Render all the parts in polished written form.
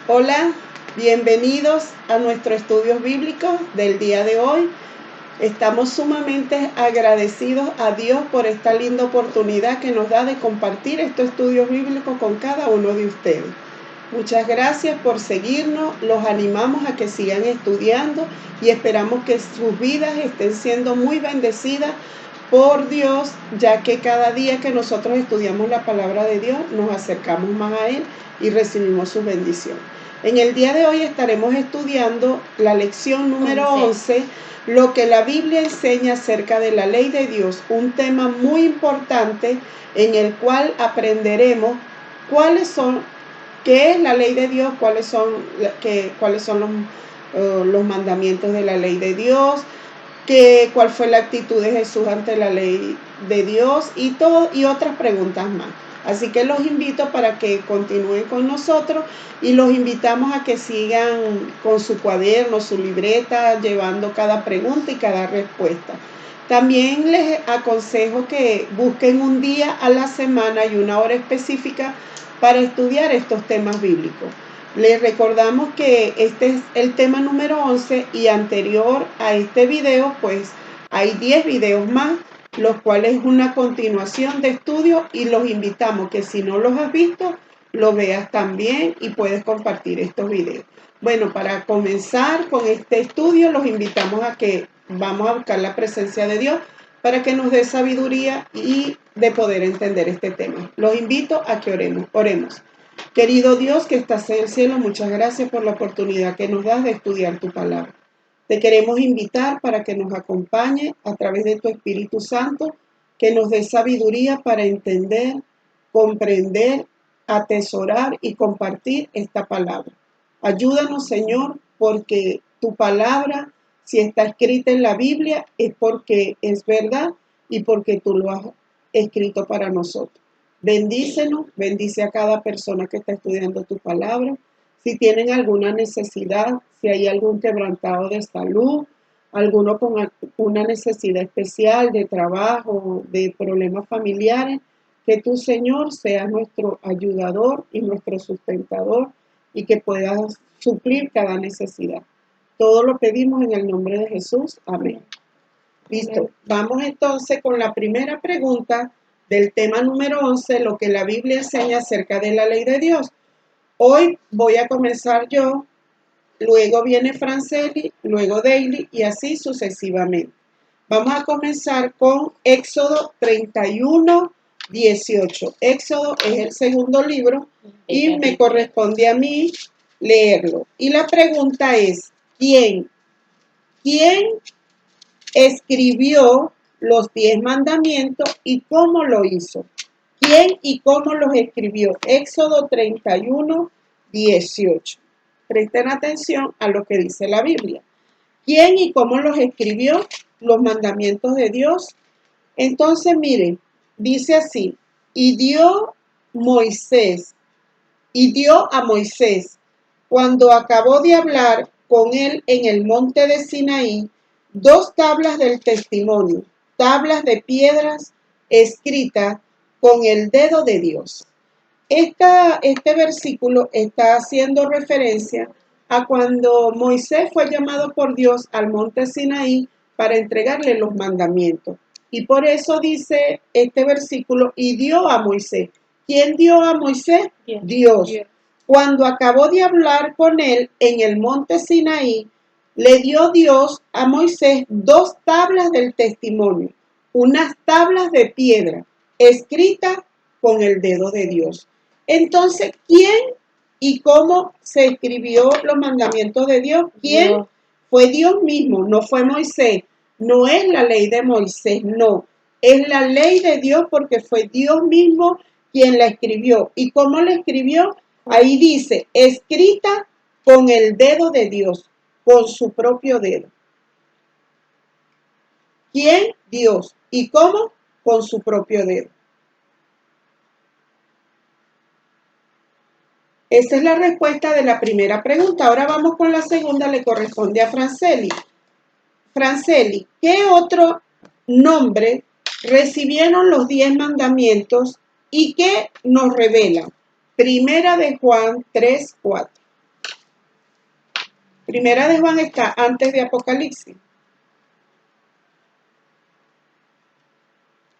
Hola, bienvenidos a nuestros estudios bíblicos del día de hoy. Estamos sumamente agradecidos a Dios por esta linda oportunidad que nos da de compartir estos estudios bíblicos con cada uno de ustedes. Muchas gracias por seguirnos, los animamos a que sigan estudiando y esperamos que sus vidas estén siendo muy bendecidas por Dios, ya que cada día que nosotros estudiamos la palabra de Dios, nos acercamos más a Él y recibimos su bendición. En el día de hoy estaremos estudiando la lección número 11, lo que la Biblia enseña acerca de la ley de Dios, un tema muy importante en el cual aprenderemos qué es la ley de Dios, cuáles son los mandamientos de la ley de Dios, cuál fue la actitud de Jesús ante la ley de Dios y otras preguntas más. Así que los invito para que continúen con nosotros y los invitamos a que sigan con su cuaderno, su libreta, llevando cada pregunta y cada respuesta. También les aconsejo que busquen un día a la semana y una hora específica para estudiar estos temas bíblicos. Les recordamos que este es el tema número 11 y anterior a este video, pues hay 10 videos más, los cuales es una continuación de estudio y los invitamos que si no los has visto, lo veas también y puedes compartir estos videos. Bueno, para comenzar con este estudio, los invitamos a que vamos a buscar la presencia de Dios para que nos dé sabiduría y de poder entender este tema. Los invito a que oremos. Querido Dios que estás en el cielo, muchas gracias por la oportunidad que nos das de estudiar tu palabra. Te queremos invitar para que nos acompañe a través de tu Espíritu Santo, que nos dé sabiduría para entender, comprender, atesorar y compartir esta palabra. Ayúdanos, Señor, porque tu palabra, si está escrita en la Biblia, es porque es verdad y porque tú lo has escrito para nosotros. Bendícenos, bendice a cada persona que está estudiando tu palabra. Si tienen alguna necesidad, si hay algún quebrantado de salud, alguno con una necesidad especial de trabajo, de problemas familiares, que tú, Señor, seas nuestro ayudador y nuestro sustentador y que puedas suplir cada necesidad. Todo lo pedimos en el nombre de Jesús. Amén. Listo. Vamos entonces con la primera pregunta del tema número 11, lo que la Biblia enseña acerca de la ley de Dios. Hoy voy a comenzar yo, luego viene Franceli, luego Daily y así sucesivamente. Vamos a comenzar con Éxodo 31, 18. Éxodo es el segundo libro y me corresponde a mí leerlo. Y la pregunta es, ¿quién escribió los 10 mandamientos y cómo lo hizo? ¿Quién y cómo los escribió? Éxodo 31, 18. Presten atención a lo que dice la Biblia. ¿Quién y cómo los escribió? Los mandamientos de Dios. Entonces, miren, dice así, y dio a Moisés, cuando acabó de hablar con él en el monte de Sinaí, 2 tablas del testimonio, tablas de piedras escritas con el dedo de Dios. Este versículo está haciendo referencia a cuando Moisés fue llamado por Dios al monte Sinaí para entregarle los mandamientos. Y por eso dice este versículo, y dio a Moisés. ¿Quién dio a Moisés? Dios. Cuando acabó de hablar con él en el monte Sinaí, le dio Dios a Moisés 2 tablas del testimonio, unas tablas de piedra, escritas con el dedo de Dios. Entonces, ¿quién y cómo se escribió los mandamientos de Dios? ¿Quién? Dios. Fue Dios mismo, no fue Moisés. No es la ley de Moisés, no. Es la ley de Dios porque fue Dios mismo quien la escribió. ¿Y cómo la escribió? Ahí dice, escrita con el dedo de Dios, con su propio dedo. ¿Quién? Dios. ¿Y cómo? Con su propio dedo. Esa es la respuesta de la primera pregunta. Ahora vamos con la segunda, le corresponde a Franceli. Franceli, ¿qué otro nombre recibieron los 10 mandamientos y qué nos revelan? Primera de Juan 3, 4. Primera de Juan está antes de Apocalipsis.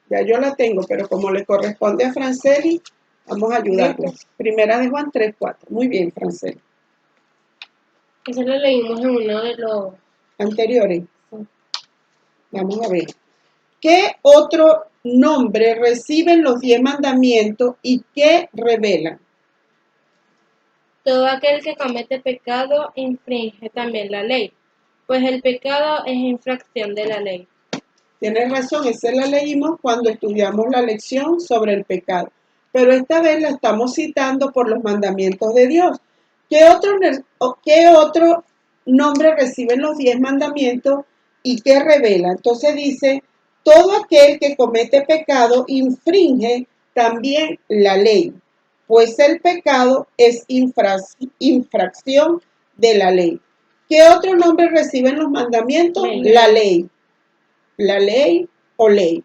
Ya yo la tengo, pero como le corresponde a Franceli, vamos a ayudarle. Primera de Juan 3:4. Muy bien, Franceli. Eso lo leímos en uno de los anteriores. Vamos a ver. ¿Qué otro nombre reciben los 10 mandamientos y qué revelan? Todo aquel que comete pecado infringe también la ley, pues el pecado es infracción de la ley. Tienes razón, esa la leímos cuando estudiamos la lección sobre el pecado, pero esta vez la estamos citando por los mandamientos de Dios. ¿Qué otro nombre reciben los 10 mandamientos y qué revela? Entonces dice, todo aquel que comete pecado infringe también la ley, pues el pecado es infracción de la ley. ¿Qué otro nombre reciben los mandamientos? La ley. La ley o ley,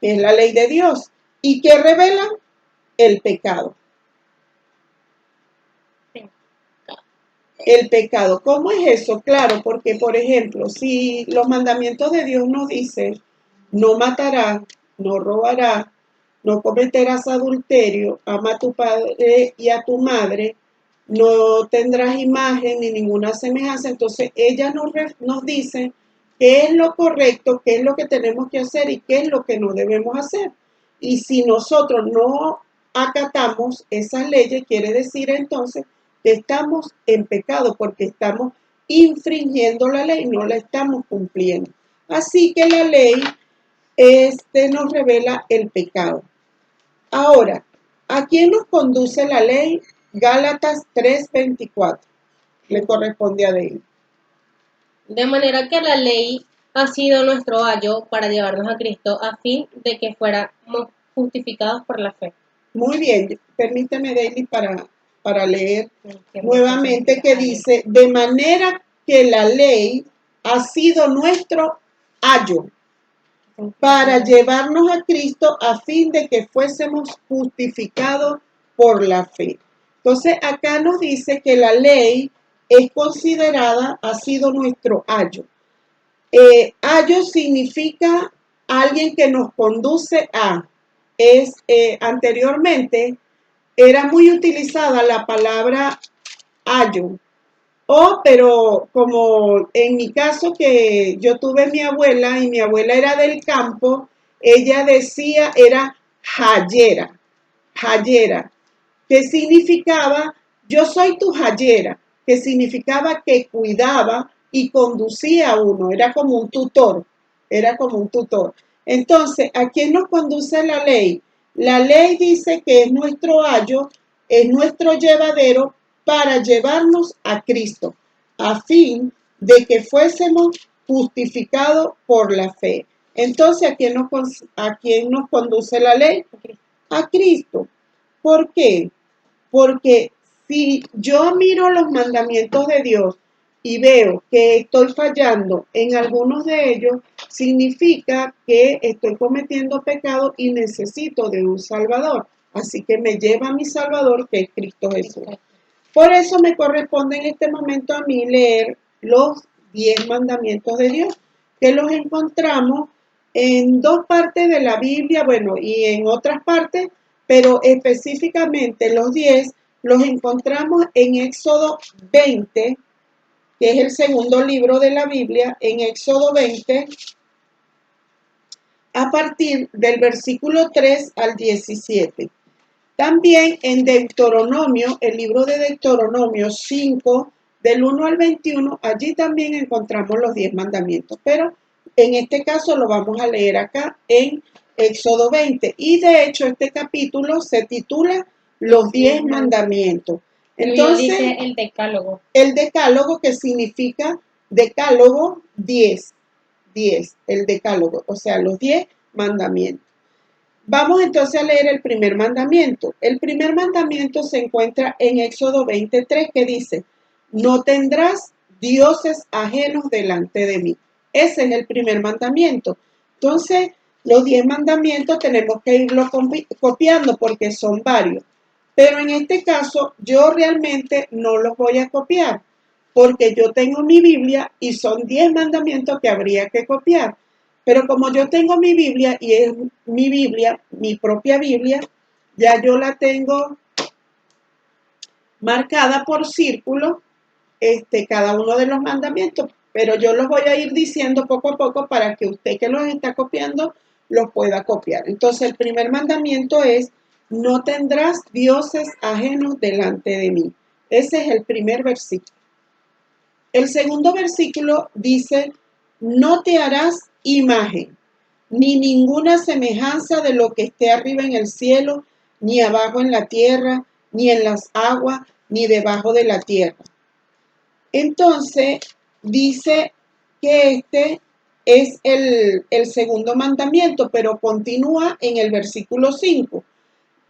que es la ley de Dios, y que revela el pecado. El pecado, ¿cómo es eso? Claro, porque por ejemplo, si los mandamientos de Dios nos dicen, no matarás, no robarás, no cometerás adulterio, ama a tu padre y a tu madre, no tendrás imagen ni ninguna semejanza, entonces ella nos dice qué es lo correcto, qué es lo que tenemos que hacer y qué es lo que no debemos hacer. Y si nosotros no acatamos esas leyes, quiere decir entonces que estamos en pecado porque estamos infringiendo la ley, no la estamos cumpliendo. Así que la ley nos revela el pecado. Ahora, ¿a quién nos conduce la ley? Gálatas 3:24. Le corresponde a David. De manera que la ley ha sido nuestro ayo para llevarnos a Cristo a fin de que fuéramos justificados por la fe. Muy bien, permíteme, David, para leer nuevamente que dice, de manera que la ley ha sido nuestro ayo para llevarnos a Cristo a fin de que fuésemos justificados por la fe. Entonces acá nos dice que la ley es considerada, ha sido nuestro ayo. Ayo significa alguien que nos conduce a. Anteriormente era muy utilizada la palabra ayo. Pero como en mi caso que yo tuve mi abuela y mi abuela era del campo, ella decía era jayera, que significaba yo soy tu jayera, que significaba que cuidaba y conducía a uno, era como un tutor. Entonces, ¿a quién nos conduce la ley? La ley dice que es nuestro ayo, es nuestro llevadero para llevarnos a Cristo, a fin de que fuésemos justificados por la fe. Entonces, ¿a quién nos conduce la ley? A Cristo. ¿Por qué? Porque si yo miro los mandamientos de Dios y veo que estoy fallando en algunos de ellos, significa que estoy cometiendo pecado y necesito de un Salvador. Así que me lleva a mi Salvador, que es Cristo Jesús. Por eso me corresponde en este momento a mí leer los 10 mandamientos de Dios, que los encontramos en 2 partes de la Biblia, bueno, y en otras partes, pero específicamente los 10 los encontramos en Éxodo 20, que es el segundo libro de la Biblia, en Éxodo 20, a partir del versículo 3 al 17. También en Deuteronomio, el libro de Deuteronomio 5, del 1 al 21, allí también encontramos los 10 mandamientos, pero en este caso lo vamos a leer acá en Éxodo 20. Y de hecho este capítulo se titula Los 10 mandamientos. Entonces, dice el decálogo. El decálogo, que significa decálogo 10, el decálogo, o sea, los 10 mandamientos. Vamos entonces a leer el primer mandamiento. El primer mandamiento se encuentra en Éxodo 23, que dice, no tendrás dioses ajenos delante de mí. Ese es el primer mandamiento. Entonces, los 10 mandamientos tenemos que irlos copiando porque son varios. Pero en este caso yo realmente no los voy a copiar, porque yo tengo mi Biblia y son 10 mandamientos que habría que copiar. Pero como yo tengo mi Biblia y es mi Biblia, mi propia Biblia, ya yo la tengo marcada por círculo, cada uno de los mandamientos, pero yo los voy a ir diciendo poco a poco para que usted que los está copiando los pueda copiar. Entonces el primer mandamiento es: no tendrás dioses ajenos delante de mí. Ese es el primer versículo. El segundo versículo dice: no te harás imagen, ni ninguna semejanza de lo que esté arriba en el cielo, ni abajo en la tierra, ni en las aguas, ni debajo de la tierra. Entonces, dice que este es el segundo mandamiento, pero continúa en el versículo 5.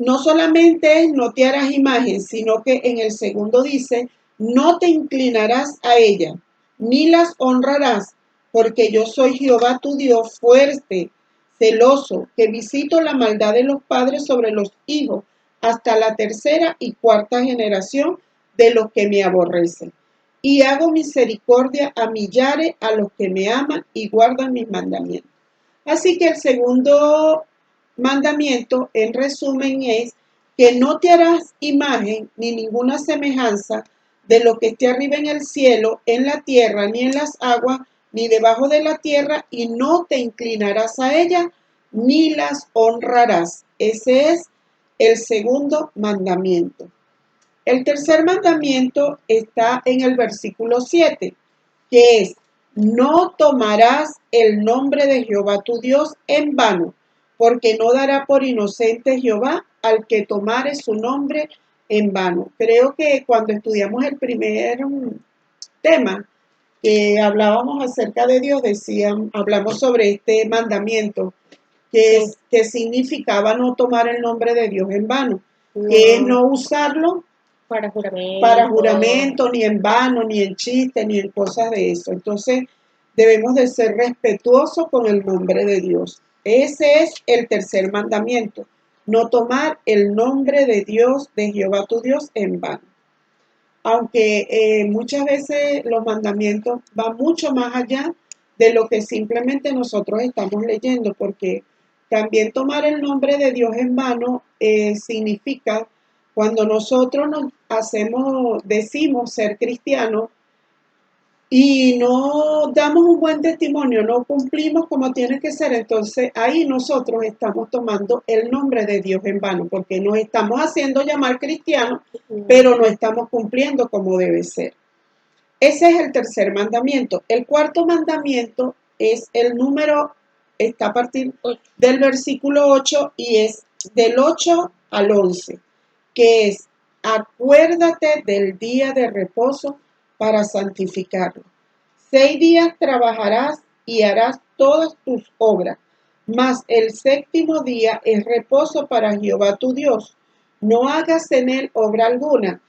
No solamente es no te harás imagen, sino que en el segundo dice: no te inclinarás a ella, ni las honrarás, porque yo soy Jehová tu Dios, fuerte, celoso, que visito la maldad de los padres sobre los hijos, hasta la tercera y cuarta generación de los que me aborrecen. Y hago misericordia a millares a los que me aman y guardan mis mandamientos. Así que el segundo mandamiento, en resumen, es que no te harás imagen ni ninguna semejanza de lo que esté arriba en el cielo, en la tierra, ni en las aguas, ni debajo de la tierra, y no te inclinarás a ella, ni las honrarás. Ese es el segundo mandamiento. El tercer mandamiento está en el versículo 7, que es: no tomarás el nombre de Jehová tu Dios en vano, porque no dará por inocente Jehová al que tomare su nombre en vano. Creo que cuando estudiamos el primer tema, que hablábamos acerca de Dios, hablamos sobre este mandamiento, que significaba no tomar el nombre de Dios en vano, que es no usarlo para juramento, ni en vano, ni en chiste, ni en cosas de eso. Entonces, debemos de ser respetuosos con el nombre de Dios. Ese es el tercer mandamiento: no tomar el nombre de Dios, de Jehová tu Dios, en vano. Aunque muchas veces los mandamientos van mucho más allá de lo que simplemente nosotros estamos leyendo, porque también tomar el nombre de Dios en vano significa cuando nosotros decimos ser cristianos y no damos un buen testimonio, no cumplimos como tiene que ser, entonces ahí nosotros estamos tomando el nombre de Dios en vano, porque nos estamos haciendo llamar cristianos, pero no estamos cumpliendo como debe ser. Ese es el tercer mandamiento. El cuarto mandamiento es está a partir del versículo 8 y es del 8 al 11, que es: acuérdate del día de reposo para santificarlo. 6 días trabajarás y harás todas tus obras, mas el séptimo día es reposo para Jehová tu Dios. No hagas en él obra alguna,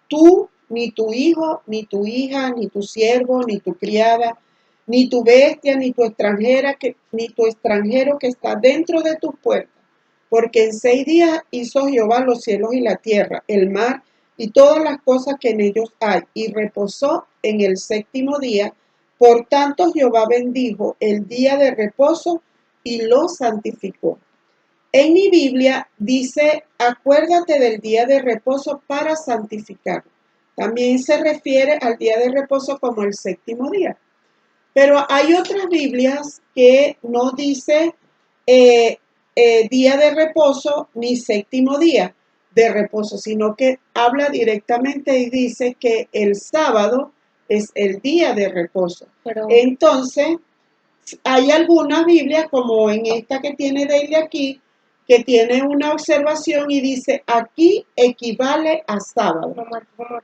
tú, ni tu hijo, ni tu hija, ni tu siervo, ni tu criada, ni tu bestia, ni tu extranjero que está dentro de tus puertas. Porque en 6 días hizo Jehová los cielos y la tierra, el mar y todas las cosas que en ellos hay, y reposó en el séptimo día. Por tanto Jehová bendijo el día de reposo y lo santificó. En mi Biblia dice: acuérdate del día de reposo para santificarlo. También se refiere al día de reposo como el séptimo día. Pero hay otras Biblias que no dice día de reposo ni séptimo día de reposo, sino que habla directamente y dice que el sábado es el día de reposo. Entonces, hay algunas Biblias, como en esta que tiene Daily aquí, que tiene una observación y dice: aquí equivale a sábado.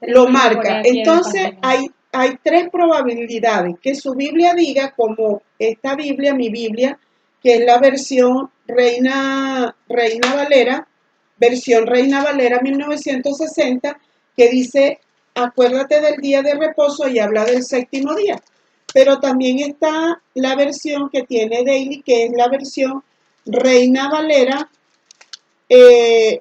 Lo marca. Entonces, hay 3 probabilidades: que su Biblia diga, como esta Biblia, mi Biblia, que es la versión Reina Valera, versión Reina Valera 1960, que dice: acuérdate del día de reposo, y habla del séptimo día. Pero también está la versión que tiene Daily, que es la versión Reina Valera Y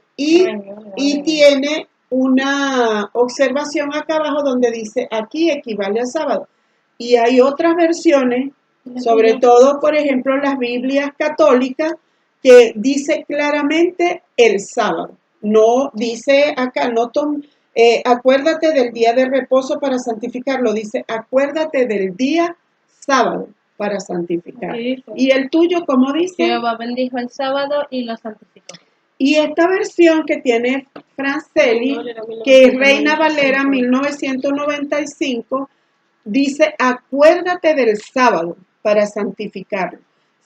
tiene una observación acá abajo donde dice aquí equivale a sábado. Y hay otras versiones, sobre todo, por ejemplo, las Biblias católicas, que dice claramente el sábado. No dice acá, no acuérdate del día de reposo para santificarlo. Dice, acuérdate del día sábado para santificar. ¿Y el tuyo cómo dice? Jehová bendijo el sábado y lo santificó. Y esta versión que tiene Francelli, que es Reina Valera 1995, dice, acuérdate del sábado para santificarlo.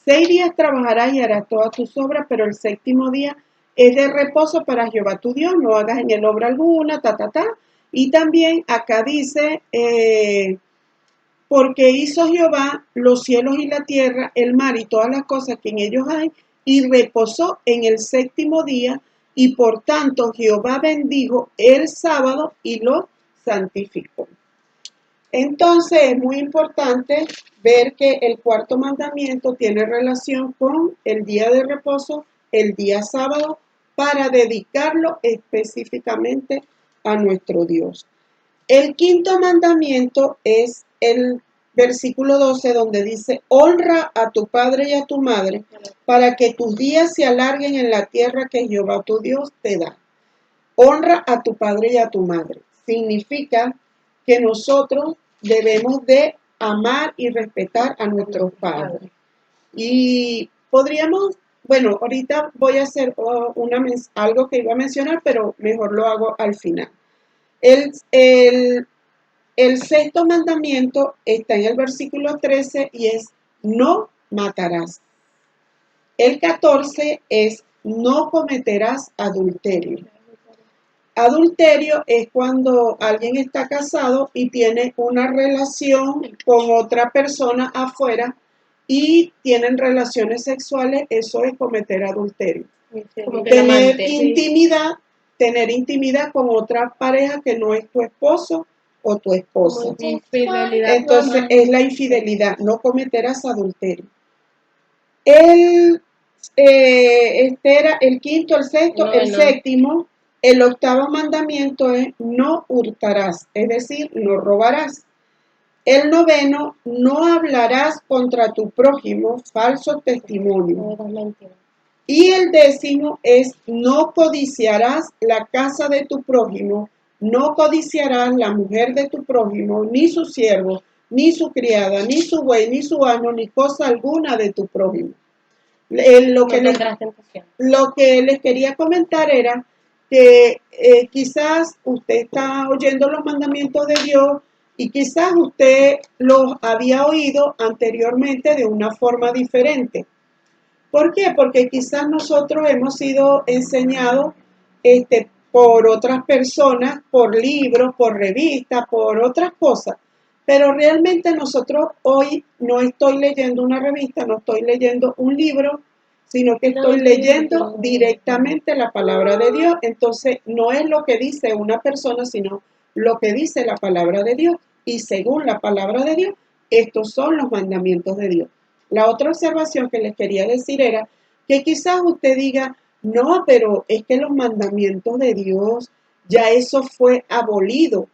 6 días trabajarás y harás todas tus obras, pero el séptimo día es de reposo para Jehová tu Dios, no hagas en él obra alguna, Y también acá dice, porque hizo Jehová los cielos y la tierra, el mar y todas las cosas que en ellos hay, y reposó en el séptimo día, y por tanto Jehová bendijo el sábado y lo santificó. Entonces es muy importante ver que el cuarto mandamiento tiene relación con el día de reposo, el día sábado, para dedicarlo específicamente a nuestro Dios. El quinto mandamiento es el versículo 12 donde dice, honra a tu padre y a tu madre para que tus días se alarguen en la tierra que Jehová tu Dios te da. Honra a tu padre y a tu madre. Significa que nosotros debemos de amar y respetar a nuestros padres. Y podríamos, bueno, ahorita voy a hacer algo que iba a mencionar, pero mejor lo hago al final. El sexto mandamiento está en el versículo 13 y es no matarás. El 14 es no cometerás adulterio. Adulterio es cuando alguien está casado y tiene una relación con otra persona afuera y tienen relaciones sexuales, eso es cometer adulterio. Tener intimidad con otra pareja que no es tu esposo o tu esposa. Entonces es la infidelidad, no cometerás adulterio. Este era el quinto, el sexto, el séptimo. El octavo mandamiento es no hurtarás, es decir, no robarás. El noveno, no hablarás contra tu prójimo falso testimonio. Y el décimo es no codiciarás la casa de tu prójimo, no codiciarás la mujer de tu prójimo, ni su siervo, ni su criada, ni su buey, ni su asno, ni cosa alguna de tu prójimo. Lo que les quería comentar era que quizás usted está oyendo los mandamientos de Dios y quizás usted los había oído anteriormente de una forma diferente. ¿Por qué? Porque quizás nosotros hemos sido enseñados por otras personas, por libros, por revistas, por otras cosas. Pero realmente nosotros hoy no estoy leyendo una revista, no estoy leyendo un libro, sino que estoy leyendo directamente la palabra de Dios. Entonces, no es lo que dice una persona, sino lo que dice la palabra de Dios. Y según la palabra de Dios, estos son los mandamientos de Dios. La otra observación que les quería decir era que quizás usted diga, no, pero es que los mandamientos de Dios, ya eso fue abolido.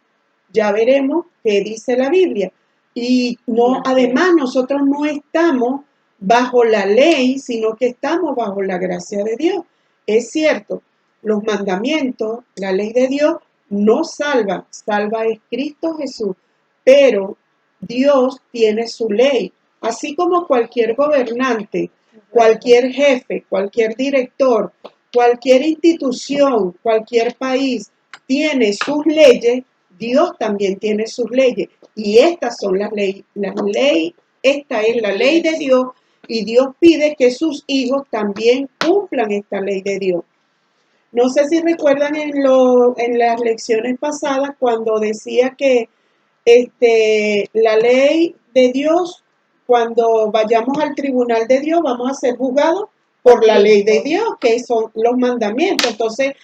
Ya veremos qué dice la Biblia. Y no, además nosotros no estamos bajo la ley, sino que estamos bajo la gracia de Dios. Es cierto, los mandamientos, la ley de Dios no salva, salva es Cristo Jesús, pero Dios tiene su ley. Así como cualquier gobernante, cualquier jefe, cualquier director, cualquier institución, cualquier país tiene sus leyes, Dios también tiene sus leyes. Y estas son las leyes. Esta es la ley de Dios y Dios pide que sus hijos también cumplan esta ley de Dios. No sé si recuerdan en las lecciones pasadas cuando decía que la ley de Dios, cuando vayamos al tribunal de Dios, vamos a ser juzgados por la ley de Dios, que son los mandamientos. Entonces,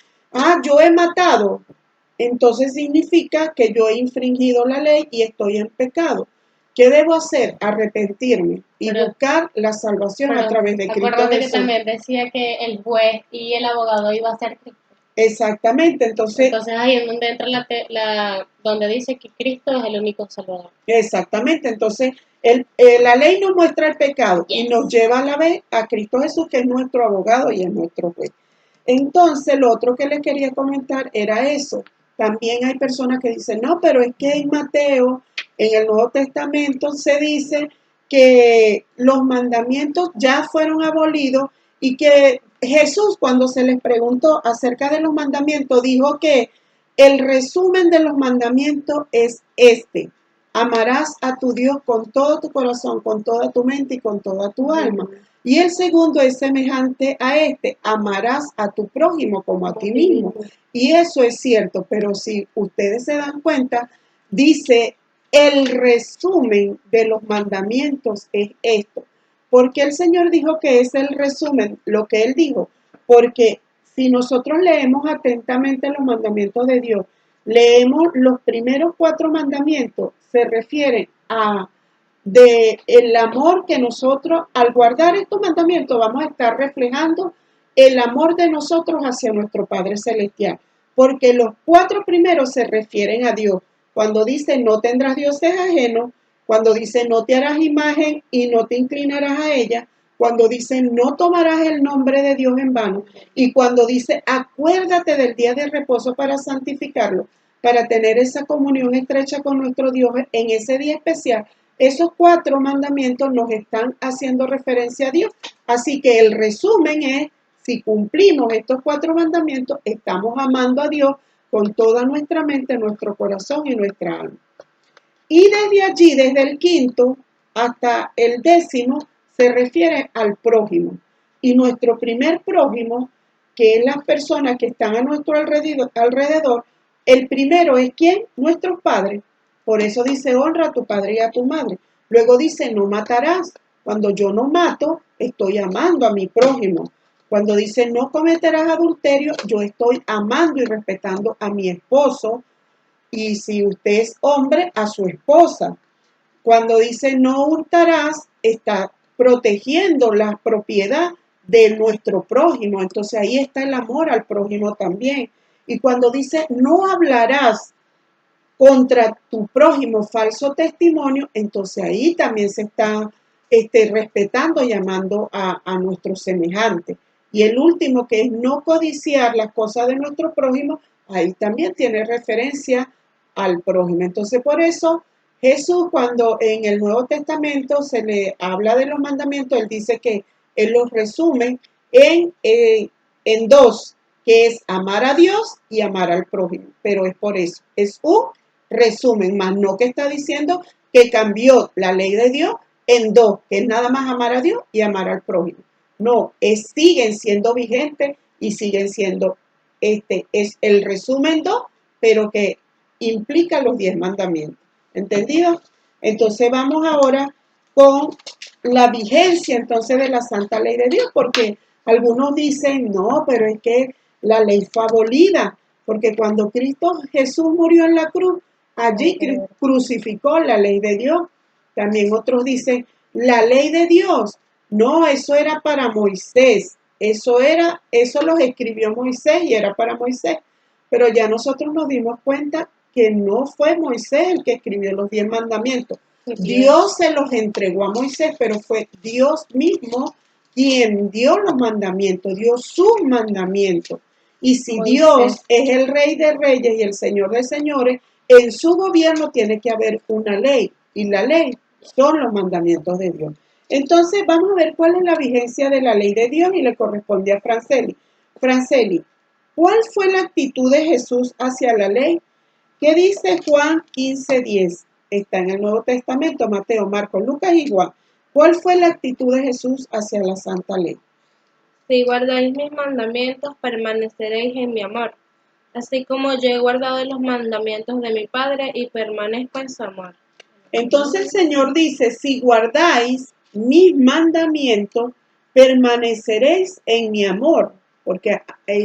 yo he matado, entonces significa que yo he infringido la ley y estoy en pecado. ¿Qué debo hacer? Arrepentirme y Pero- buscar la salvación a Pero través de Cristo acuérdate que Jesús. también decía que el juez y el abogado iba a ser Cristo. Exactamente, entonces, Entonces ahí es donde entra donde dice que Cristo es el único Salvador. exactamente, entonces la ley nos muestra el pecado y Yes. nos lleva a la vez a Cristo Jesús, que es nuestro abogado y es nuestro juez. Entonces, lo otro que les quería comentar era eso. También hay personas que dicen, no, pero es que en Mateo, en el Nuevo Testamento, se dice que los mandamientos ya fueron abolidos y que Jesús, cuando se les preguntó acerca de los mandamientos, dijo que el resumen de los mandamientos es este: amarás a tu Dios con todo tu corazón, con toda tu mente y con toda tu alma. Y el segundo es semejante a este: amarás a tu prójimo como a ti mismo. Y eso es cierto, pero si ustedes se dan cuenta, dice el resumen de los mandamientos es esto. Porque el Señor dijo que es el resumen, lo que Él dijo. Porque si nosotros leemos atentamente los mandamientos de Dios, leemos los primeros 4 mandamientos, se refieren a de el amor que nosotros, al guardar estos mandamientos, vamos a estar reflejando el amor de nosotros hacia nuestro Padre Celestial. Porque los 4 primeros se refieren a Dios. Cuando dice no tendrás dioses ajenos, cuando dice no te harás imagen y no te inclinarás a ella, cuando dice no tomarás el nombre de Dios en vano, y cuando dice acuérdate del día de reposo para santificarlo, para tener esa comunión estrecha con nuestro Dios en ese día especial. Esos 4 mandamientos nos están haciendo referencia a Dios. Así que el resumen es, si cumplimos estos 4 mandamientos, estamos amando a Dios con toda nuestra mente, nuestro corazón y nuestra alma. Y desde allí, desde el 5º hasta el 10º, se refiere al prójimo. Y nuestro primer prójimo, que es las personas que están a nuestro alrededor, el primero es ¿quién? Nuestros padres. Por eso dice honra a tu padre y a tu madre. Luego dice no matarás. Cuando yo no mato, estoy amando a mi prójimo. Cuando dice no cometerás adulterio, yo estoy amando y respetando a mi esposo. Y si usted es hombre, a su esposa. Cuando dice no hurtarás, está protegiendo la propiedad de nuestro prójimo. Entonces ahí está el amor al prójimo también. Y cuando dice no hablarás contra tu prójimo falso testimonio, entonces ahí también se está respetando y amando a nuestros semejantes. Y el último, que es no codiciar las cosas de nuestro prójimo, ahí también tiene referencia al prójimo. Entonces, por eso Jesús, cuando en el Nuevo Testamento se le habla de los mandamientos, él dice que él los resume en 2, que es amar a Dios y amar al prójimo. Pero es por eso, es un resumen, más no que está diciendo que cambió la ley de Dios en 2, que es nada más amar a Dios y amar al prójimo. No, siguen siendo vigentes y siguen siendo, es el resumen 2, pero que implica los 10 mandamientos. ¿Entendido? Entonces vamos ahora con la vigencia entonces de la santa ley de Dios, porque algunos dicen, no, pero es que la ley fue abolida, porque cuando Cristo Jesús murió en la cruz, allí crucificó la ley de Dios. También otros dicen, la ley de Dios, no, eso era para Moisés, eso los escribió Moisés y era para Moisés. Pero ya nosotros nos dimos cuenta que no fue Moisés el que escribió los 10 mandamientos. Dios se los entregó a Moisés, pero fue Dios mismo quien dio los mandamientos, dio sus mandamientos. Y si Moisés, Dios es el Rey de Reyes y el Señor de Señores, en su gobierno tiene que haber una ley. Y la ley son los mandamientos de Dios. Entonces vamos a ver cuál es la vigencia de la ley de Dios y le corresponde a Franceli. Franceli, ¿cuál fue la actitud de Jesús hacia la ley? ¿Qué dice Juan 15:10? Está en el Nuevo Testamento, Mateo, Marcos, Lucas y Juan. ¿Cuál fue la actitud de Jesús hacia la santa ley? Si guardáis mis mandamientos, permaneceréis en mi amor, así como yo he guardado los mandamientos de mi Padre y permanezco en su amor. Entonces el Señor dice, si guardáis mis mandamientos, permaneceréis en mi amor, porque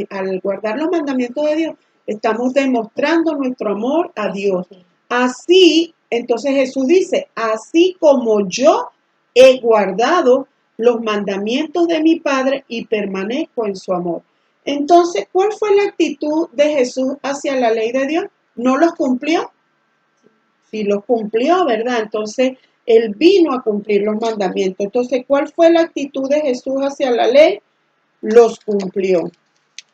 al guardar los mandamientos de Dios, estamos demostrando nuestro amor a Dios. Así entonces Jesús dice, así como yo he guardado los mandamientos de mi Padre y permanezco en su amor. Entonces, ¿cuál fue la actitud de Jesús hacia la ley de Dios? ¿No los cumplió? Sí los cumplió, ¿verdad? Entonces, Él vino a cumplir los mandamientos. Entonces, ¿cuál fue la actitud de Jesús hacia la ley? Los cumplió.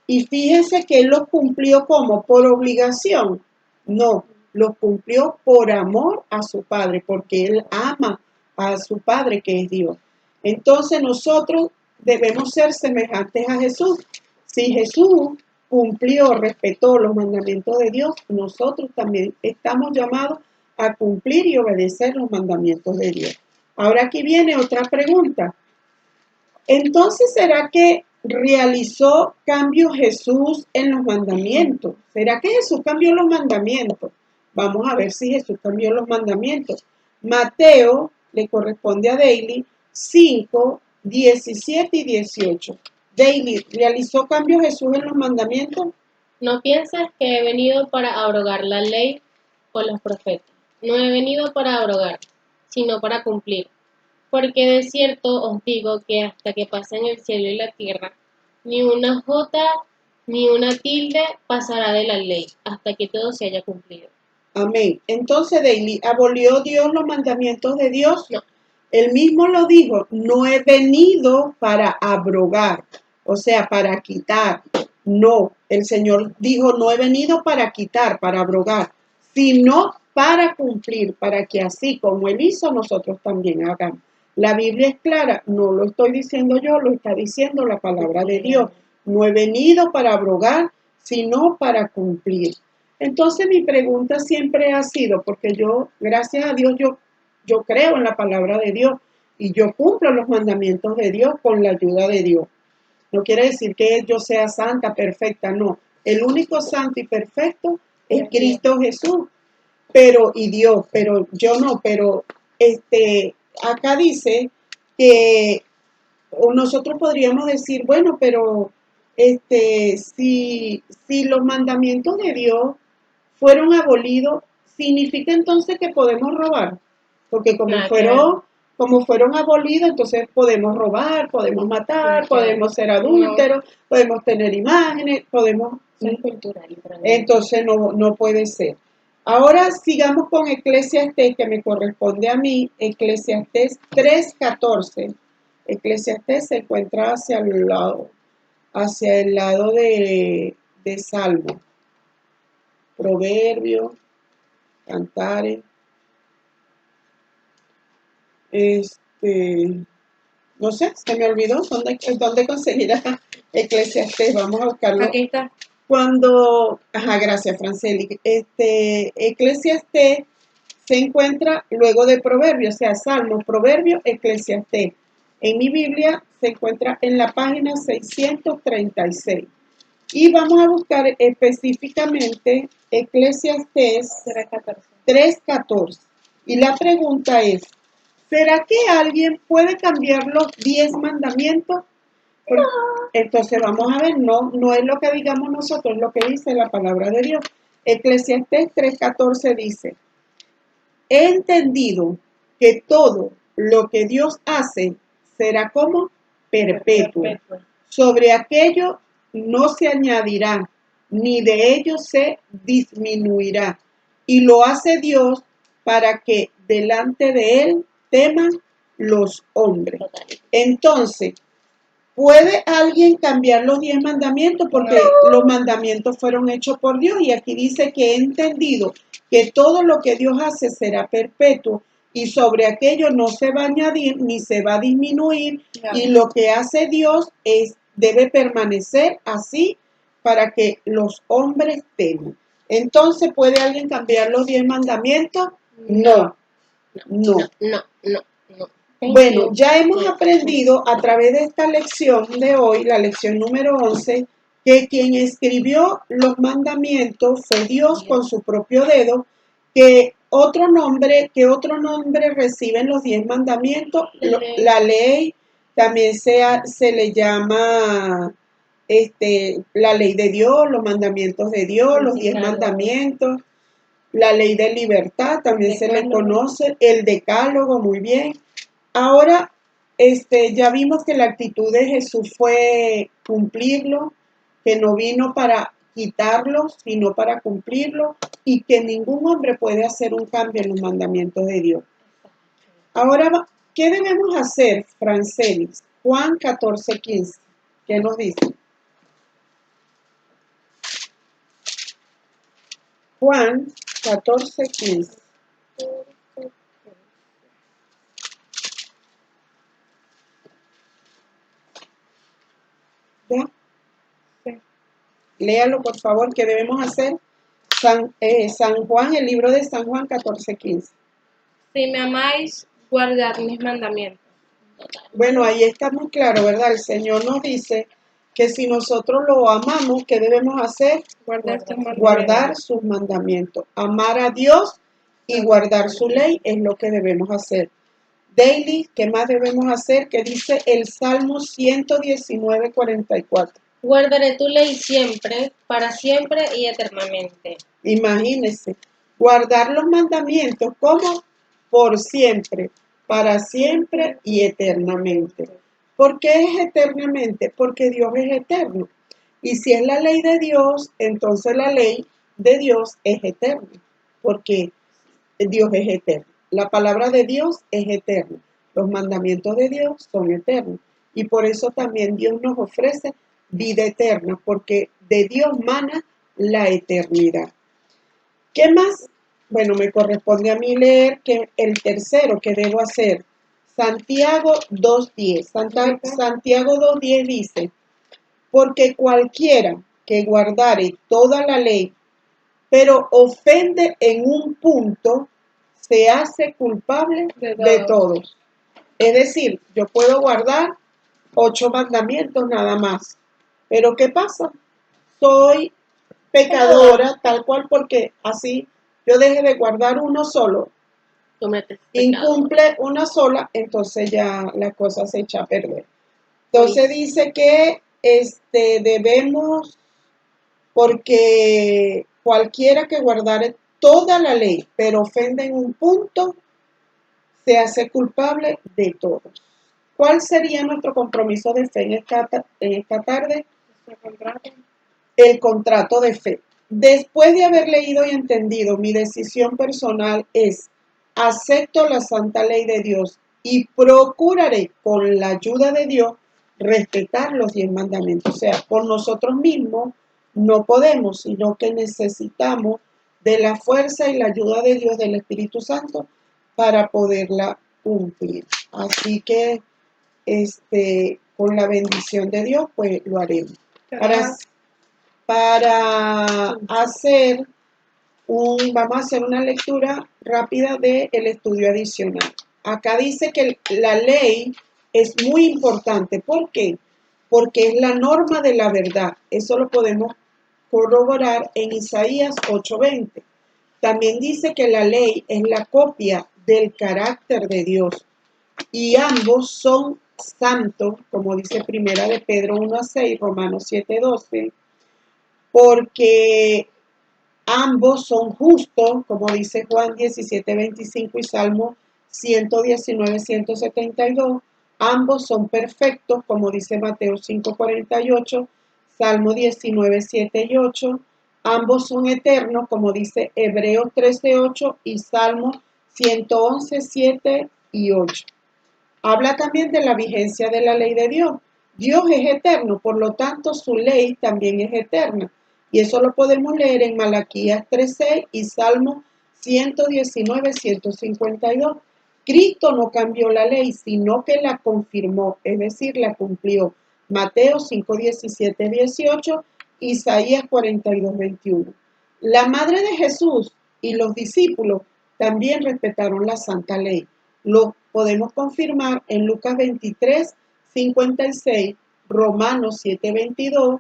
Y fíjense que Él los cumplió como por obligación. No, los cumplió por amor a su Padre, porque Él ama a su Padre que es Dios. Entonces nosotros debemos ser semejantes a Jesús. Si Jesús cumplió, respetó los mandamientos de Dios, nosotros también estamos llamados a cumplir y obedecer los mandamientos de Dios. Ahora aquí viene otra pregunta. Entonces, ¿será que realizó cambios Jesús en los mandamientos? ¿Será que Jesús cambió los mandamientos? Vamos a ver si Jesús cambió los mandamientos. Mateo, le corresponde a Daily, 5, 17 y 18. Daily, ¿realizó cambios Jesús en los mandamientos? No pienses que he venido para abrogar la ley o los profetas. No he venido para abrogar, sino para cumplir. Porque de cierto os digo que hasta que pasen el cielo y la tierra, ni una jota ni una tilde pasará de la ley, hasta que todo se haya cumplido. Amén. Entonces, Daily, ¿abolió Dios los mandamientos de Dios? No. Él mismo lo dijo, no he venido para abrogar, o sea, para quitar. No, el Señor dijo, no he venido para quitar, para abrogar, sino para cumplir, para que así como Él hizo, nosotros también hagamos. La Biblia es clara, no lo estoy diciendo yo, lo está diciendo la palabra de Dios. No he venido para abrogar, sino para cumplir. Entonces mi pregunta siempre ha sido, porque yo, gracias a Dios, yo creo en la palabra de Dios y yo cumplo los mandamientos de Dios con la ayuda de Dios. No quiere decir que yo sea santa, perfecta, no. El único santo y perfecto es Cristo Jesús, y Dios, pero yo no, pero acá dice que o nosotros podríamos decir, bueno, pero si los mandamientos de Dios fueron abolidos, significa entonces que podemos robar, porque como fueron abolidos, entonces podemos robar, podemos matar, podemos ser adúlteros, podemos tener imágenes, podemos... Entonces no puede ser. Ahora sigamos con Eclesiastés, que me corresponde a mí, Eclesiastés 3:14. Eclesiastés se encuentra hacia el lado de Salmo. Proverbio, Cantares, no sé, se me olvidó dónde conseguirá Eclesiastés, vamos a buscarlo. Aquí está. Gracias, Franceli. Eclesiastés se encuentra luego de Proverbio, o sea, Salmo, Proverbio, Eclesiastés. En mi Biblia se encuentra en la página 636. Y vamos a buscar específicamente Eclesiastés 3:14. Y la pregunta es, ¿será que alguien puede cambiar los 10 mandamientos? No. Entonces vamos a ver, no es lo que digamos nosotros, es lo que dice la palabra de Dios. Eclesiastés 3:14 dice, he entendido que todo lo que Dios hace será como perpetuo. Sobre aquello no se añadirá, ni de ello se disminuirá. Y lo hace Dios para que delante de Él teman los hombres. Entonces, ¿puede alguien cambiar los 10 mandamientos? Porque los mandamientos fueron hechos por Dios y aquí dice que he entendido que todo lo que Dios hace será perpetuo y sobre aquello no se va a añadir ni se va a disminuir y lo que hace Dios debe permanecer así para que los hombres teman. Entonces, ¿puede alguien cambiar los 10 mandamientos? No. Bueno, ya hemos aprendido a través de esta lección de hoy, la lección número 11, que quien escribió los mandamientos fue Dios con su propio dedo, que otro nombre reciben los 10 mandamientos, la ley, también se le llama la ley de Dios, los mandamientos de Dios, los 10 mandamientos. La ley de libertad también se le conoce, el decálogo, muy bien. Ahora, ya vimos que la actitud de Jesús fue cumplirlo, que no vino para quitarlo, sino para cumplirlo, y que ningún hombre puede hacer un cambio en los mandamientos de Dios. Ahora, ¿qué debemos hacer, Francelis? Juan 14:15. ¿Qué nos dice? Juan 14:15. ¿Ya? Léalo, por favor, ¿qué debemos hacer? San Juan, el libro de San Juan 14:15. Si me amáis, guardad mis mandamientos. Bueno, ahí está muy claro, ¿verdad? El Señor nos dice que si nosotros lo amamos, ¿qué debemos hacer? Guardar sus mandamientos. Amar a Dios y guardar su ley es lo que debemos hacer. Daily, ¿qué más debemos hacer? Que dice el Salmo 119:44. Guardaré tu ley siempre, para siempre y eternamente. Imagínense, guardar los mandamientos como por siempre, para siempre y eternamente. ¿Por qué es eternamente? Porque Dios es eterno. Y si es la ley de Dios, entonces la ley de Dios es eterna, porque Dios es eterno. La palabra de Dios es eterna. Los mandamientos de Dios son eternos. Y por eso también Dios nos ofrece vida eterna, porque de Dios mana la eternidad. ¿Qué más? Bueno, me corresponde a mí leer que el tercero que debo hacer. Santiago 2:10. Santiago 2:10 dice, porque cualquiera que guardare toda la ley, pero ofende en un punto, se hace culpable de todos. Es decir, yo puedo guardar 8 mandamientos nada más. Pero ¿qué pasa? Soy pecadora tal cual porque así yo deje de guardar uno solo, incumple una sola, entonces ya la cosa se echa a perder. Entonces dice que debemos, porque cualquiera que guardare toda la ley, pero ofende en un punto, se hace culpable de todos. ¿Cuál sería nuestro compromiso de fe en esta tarde? El contrato de fe. Después de haber leído y entendido, mi decisión personal es: acepto la santa ley de Dios y procuraré, con la ayuda de Dios, respetar los 10 mandamientos. O sea, por nosotros mismos no podemos, sino que necesitamos de la fuerza y la ayuda de Dios, del Espíritu Santo, para poderla cumplir. Así que, con la bendición de Dios, pues lo haremos. Para hacer vamos a hacer una lectura rápida del estudio adicional. Acá dice que la ley es muy importante. ¿Por qué? Porque es la norma de la verdad. Eso lo podemos corroborar en Isaías 8:20. También dice que la ley es la copia del carácter de Dios. Y ambos son santos, como dice Primera de Pedro 1:6, Romanos 7:12. Porque ambos son justos, como dice Juan 17:25 y Salmo 119:172. Ambos son perfectos, como dice Mateo 5:48, Salmo 19:7 y 8. Ambos son eternos, como dice Hebreos 13:8 y Salmo 111:7 y 8. Habla también de la vigencia de la ley de Dios. Dios es eterno, por lo tanto su ley también es eterna. Y eso lo podemos leer en Malaquías 3:6 y Salmo 119:152. Cristo no cambió la ley, sino que la confirmó, es decir, la cumplió. Mateo 5:17-18, Isaías 42:21. La madre de Jesús y los discípulos también respetaron la santa ley. Lo podemos confirmar en Lucas 23:56, Romanos 7:22,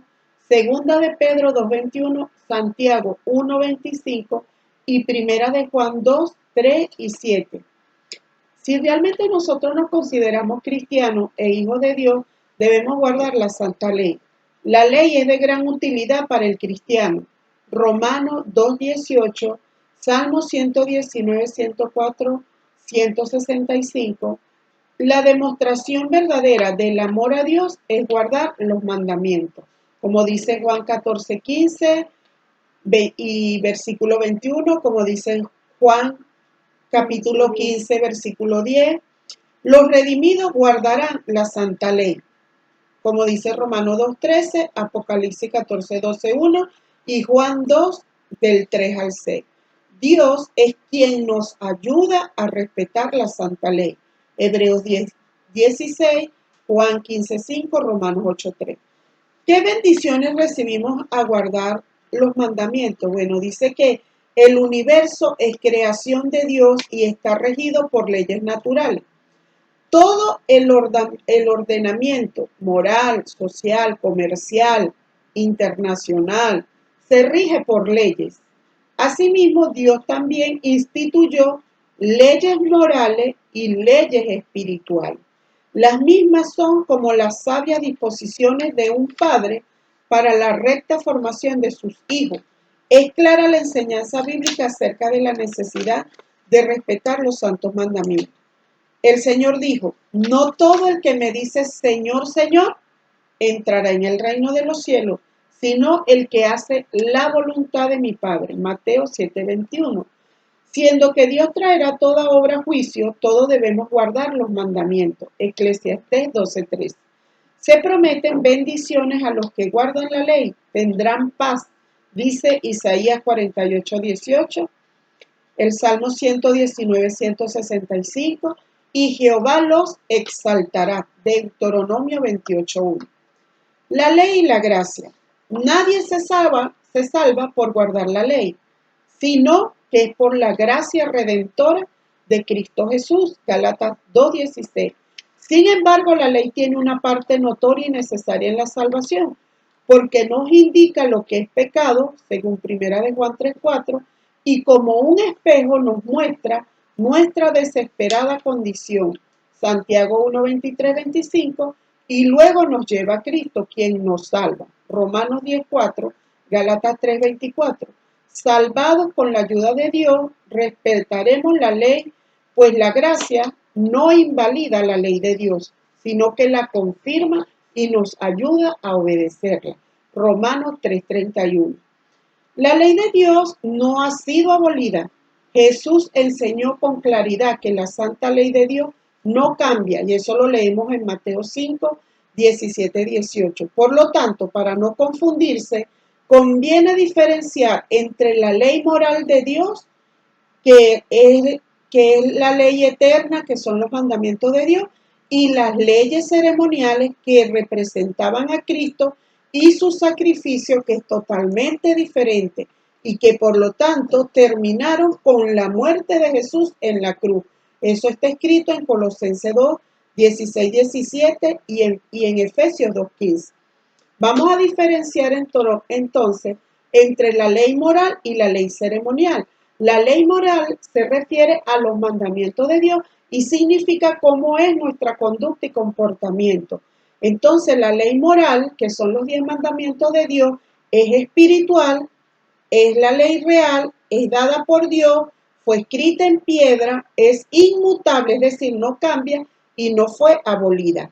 Segunda de Pedro 2:21, Santiago 1:25 y Primera de Juan 2:3 y 7. Si realmente nosotros nos consideramos cristianos e hijos de Dios, debemos guardar la santa ley. La ley es de gran utilidad para el cristiano. Romanos 2:18, Salmo 119, 104, 165. La demostración verdadera del amor a Dios es guardar los mandamientos. Como dice Juan 14, 15 y versículo 21, como dice Juan capítulo 15, versículo 10. Los redimidos guardarán la santa ley, como dice Romanos 2:13, Apocalipsis 14:12:1 y Juan 2, del 3 al 6. Dios es quien nos ayuda a respetar la santa ley. Hebreos 10:16, Juan 15:5, Romanos 8:3. ¿Qué bendiciones recibimos a guardar los mandamientos? Bueno, dice que el universo es creación de Dios y está regido por leyes naturales. Todo el ordenamiento moral, social, comercial, internacional, se rige por leyes. Asimismo, Dios también instituyó leyes morales y leyes espirituales. Las mismas son como las sabias disposiciones de un padre para la recta formación de sus hijos. Es clara la enseñanza bíblica acerca de la necesidad de respetar los santos mandamientos. El Señor dijo, no todo el que me dice Señor, Señor, entrará en el reino de los cielos, sino el que hace la voluntad de mi Padre. Mateo 7:21. Siendo que Dios traerá toda obra a juicio, todos debemos guardar los mandamientos. Eclesiastés 12:3. Se prometen bendiciones a los que guardan la ley, tendrán paz, dice Isaías 48:18, el Salmo 119:165, y Jehová los exaltará. Deuteronomio 28:1. La ley y la gracia. Nadie se salva por guardar la ley, sino que es por la gracia redentora de Cristo Jesús. Gálatas 2:16. Sin embargo, la ley tiene una parte notoria y necesaria en la salvación, porque nos indica lo que es pecado, según 1 de Juan 3:4, y como un espejo nos muestra nuestra desesperada condición. Santiago 1:23-25, y luego nos lleva a Cristo, quien nos salva. Romanos 10:4, Gálatas 3:24. Salvados con la ayuda de Dios, respetaremos la ley, pues la gracia no invalida la ley de Dios, sino que la confirma y nos ayuda a obedecerla. Romanos 3:31. La ley de Dios no ha sido abolida. Jesús enseñó con claridad que la santa ley de Dios no cambia, y eso lo leemos en Mateo 5, 17, 18. Por lo tanto, para no confundirse, conviene diferenciar entre la ley moral de Dios, que es la ley eterna, que son los mandamientos de Dios, y las leyes ceremoniales que representaban a Cristo y su sacrificio, que es totalmente diferente y que por lo tanto terminaron con la muerte de Jesús en la cruz. Eso está escrito en Colosenses 2, 16, 17 y en Efesios 2:15. Vamos a diferenciar entonces entre la ley moral y la ley ceremonial. La ley moral se refiere a los mandamientos de Dios y significa cómo es nuestra conducta y comportamiento. Entonces, la ley moral, que son los 10 mandamientos de Dios, es espiritual, es la ley real, es dada por Dios, fue escrita en piedra, es inmutable, es decir, no cambia y no fue abolida.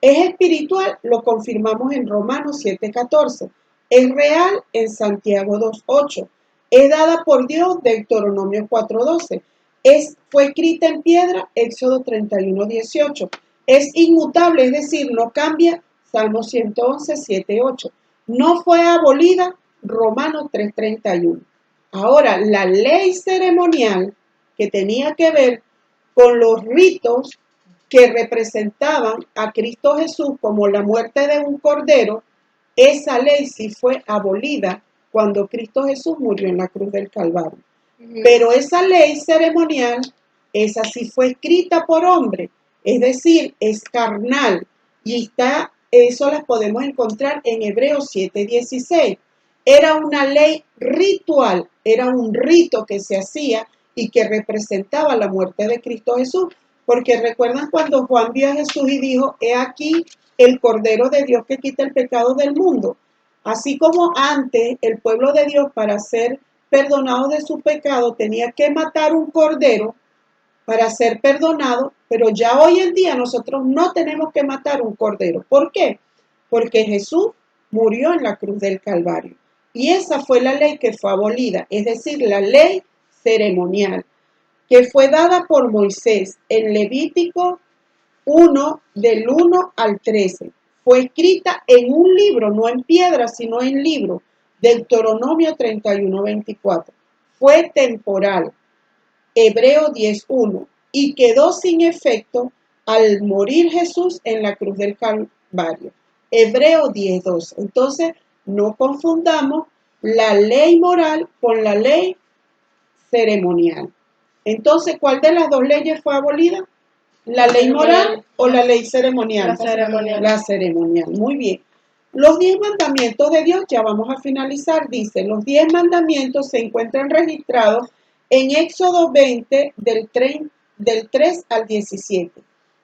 Es espiritual, lo confirmamos en Romanos 7:14. Es real en Santiago 2:8. Es dada por Dios, Deuteronomio 4:12. Fue escrita en piedra, Éxodo 31:18. Es inmutable, es decir, no cambia, Salmo 111, 7:8. No fue abolida, Romanos 3:31. Ahora, la ley ceremonial, que tenía que ver con los ritos que representaban a Cristo Jesús como la muerte de un cordero, esa ley sí fue abolida cuando Cristo Jesús murió en la cruz del Calvario. Pero esa ley ceremonial, esa sí fue escrita por hombre, es decir, es carnal, y eso las podemos encontrar en Hebreos 7:16. Era una ley ritual, era un rito que se hacía y que representaba la muerte de Cristo Jesús. Porque recuerdan cuando Juan vio a Jesús y dijo, he aquí el Cordero de Dios que quita el pecado del mundo. Así como antes el pueblo de Dios, para ser perdonado de su pecado, tenía que matar un cordero para ser perdonado, pero ya hoy en día nosotros no tenemos que matar un cordero. ¿Por qué? Porque Jesús murió en la cruz del Calvario. Y esa fue la ley que fue abolida, es decir, la ley ceremonial, que fue dada por Moisés en Levítico 1, del 1 al 13. Fue escrita en un libro, no en piedra, sino en libro, Deuteronomio 31, 24. Fue temporal, Hebreo 10:1, y quedó sin efecto al morir Jesús en la cruz del Calvario. Hebreo 10:2. Entonces, no confundamos la ley moral con la ley ceremonial. Entonces, ¿cuál de las dos leyes fue abolida? ¿La ley moral o la ley ceremonial? La ceremonial. La ceremonial, muy bien. Los 10 mandamientos de Dios, ya vamos a finalizar, dice, los 10 mandamientos se encuentran registrados en Éxodo 20, del 3 al 17.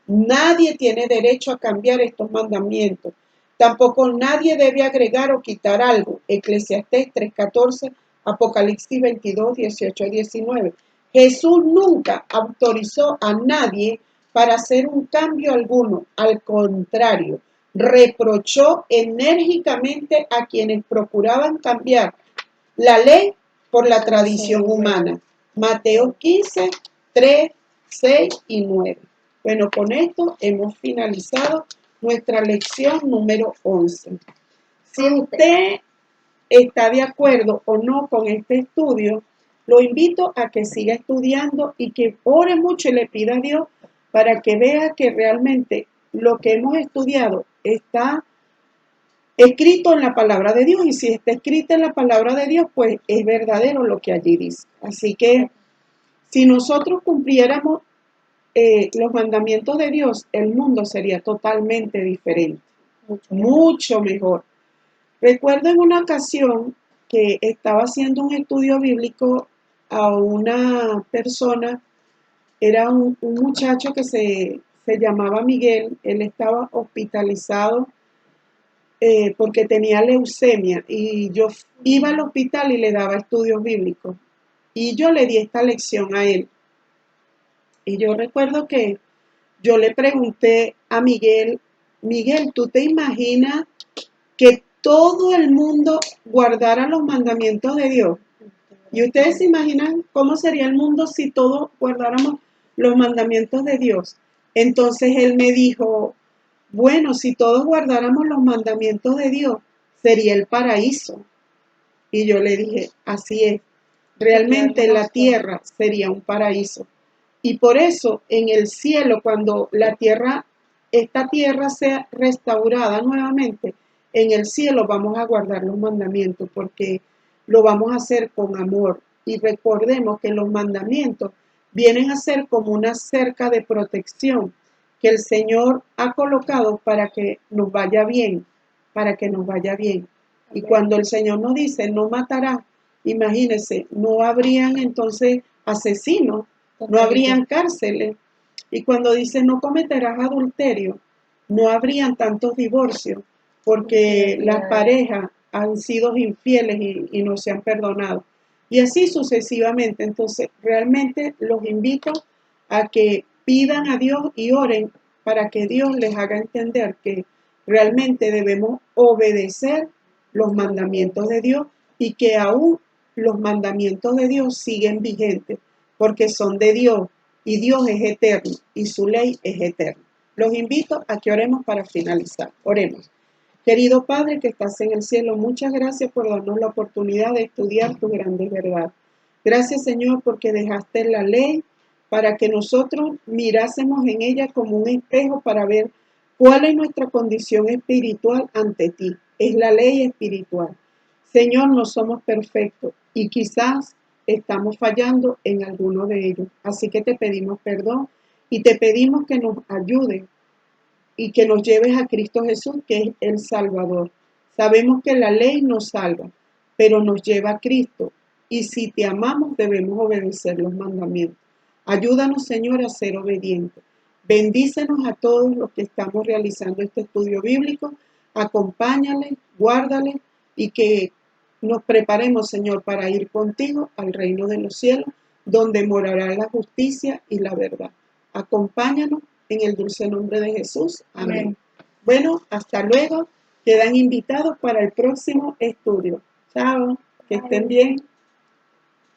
Nadie tiene derecho a cambiar estos mandamientos. Tampoco nadie debe agregar o quitar algo. Eclesiastés 3:14, Apocalipsis 22, 18 y 19. Jesús nunca autorizó a nadie para hacer un cambio alguno. Al contrario, reprochó enérgicamente a quienes procuraban cambiar la ley por la tradición humana. Mateo 15, 3, 6 y 9. Bueno, con esto hemos finalizado nuestra lección número 11. Si usted está de acuerdo o no con este estudio, lo invito a que siga estudiando y que ore mucho y le pida a Dios para que vea que realmente lo que hemos estudiado está escrito en la palabra de Dios, y si está escrito en la palabra de Dios, pues es verdadero lo que allí dice. Así que si nosotros cumpliéramos los mandamientos de Dios, el mundo sería totalmente diferente, mucho mejor. Recuerdo en una ocasión que estaba haciendo un estudio bíblico a una persona, era un muchacho que se llamaba Miguel. Él estaba hospitalizado porque tenía leucemia, y yo iba al hospital y le daba estudios bíblicos, y yo le di esta lección a él. Y yo recuerdo que yo le pregunté a Miguel, Miguel, ¿tú te imaginas que todo el mundo guardara los mandamientos de Dios? ¿Y ustedes se imaginan cómo sería el mundo si todos guardáramos los mandamientos de Dios? Entonces él me dijo, bueno, si todos guardáramos los mandamientos de Dios, sería el paraíso. Y yo le dije, así es, realmente la tierra sería un paraíso. Y por eso en el cielo, cuando esta tierra sea restaurada nuevamente, en el cielo vamos a guardar los mandamientos, porque lo vamos a hacer con amor. Y recordemos que los mandamientos vienen a ser como una cerca de protección que el Señor ha colocado para que nos vaya bien, para que nos vaya bien. Y cuando el Señor nos dice, no matarás, imagínense, no habrían entonces asesinos, no habrían cárceles. Y cuando dice, no cometerás adulterio, no habrían tantos divorcios, porque las parejas han sido infieles y no se han perdonado. Y así sucesivamente. Entonces, realmente los invito a que pidan a Dios y oren para que Dios les haga entender que realmente debemos obedecer los mandamientos de Dios, y que aún los mandamientos de Dios siguen vigentes porque son de Dios, y Dios es eterno y su ley es eterna. Los invito a que oremos para finalizar. Oremos. Querido Padre que estás en el cielo, muchas gracias por darnos la oportunidad de estudiar tu grande verdad. Gracias, Señor, porque dejaste la ley para que nosotros mirásemos en ella como un espejo para ver cuál es nuestra condición espiritual ante ti. Es la ley espiritual. Señor, no somos perfectos y quizás estamos fallando en alguno de ellos. Así que te pedimos perdón y te pedimos que nos ayudes y que nos lleves a Cristo Jesús, que es el Salvador. Sabemos que la ley nos salva, pero nos lleva a Cristo. Y si te amamos, debemos obedecer los mandamientos. Ayúdanos, Señor, a ser obedientes. Bendícenos a todos los que estamos realizando este estudio bíblico. Acompáñales, guárdales, y que nos preparemos, Señor, para ir contigo al reino de los cielos, donde morará la justicia y la verdad. Acompáñanos en el dulce nombre de Jesús. Amén. Bueno, hasta luego. Quedan invitados para el próximo estudio. Chao, que estén bien.